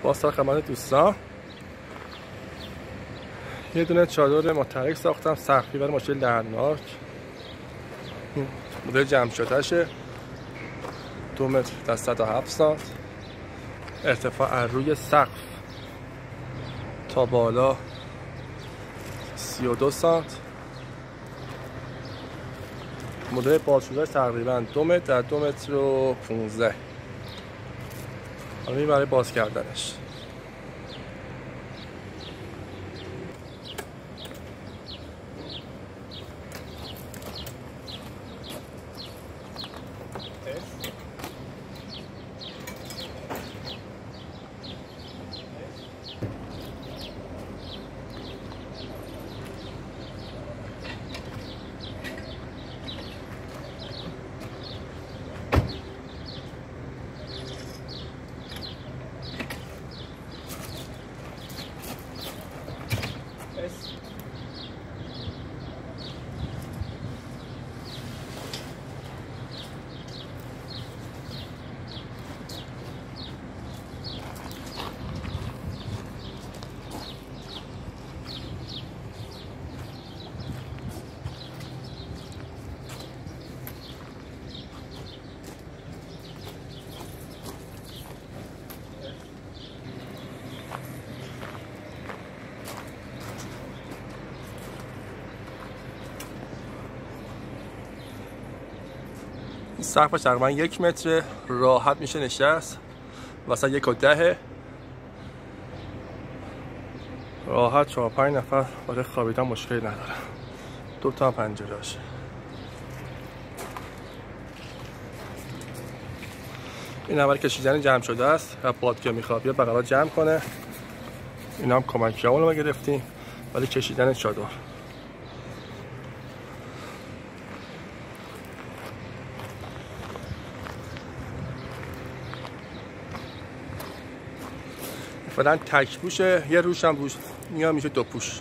با سال خدمت دوستان یه دونه چادر متحرک ساختم سقفی برای ماشین لحناک. مدل جمع شدهشه، 2 متر تا 107 سانت. ارتفاع از روی سقف تا بالا 32 سانت. مدل باز شده تقریبا 2 متر در 2 متر و 15. حالا برای باز کردنش سقفش تقریبا 1 متر، راحت میشه نشست. واسه 1.10 راحت 4-5 نفر برای خوابیدن مشکلی نداره. 2 تا پنجره هاشه. این اول کشیدن جمع شده است و باد که میخواد بیا بغلا جمع کنه. اینا هم کمکی ها ما گرفتیم ولی کشیدن چادر. فعلا تک پوشه، یه روش هم روش میشه 2 پوش.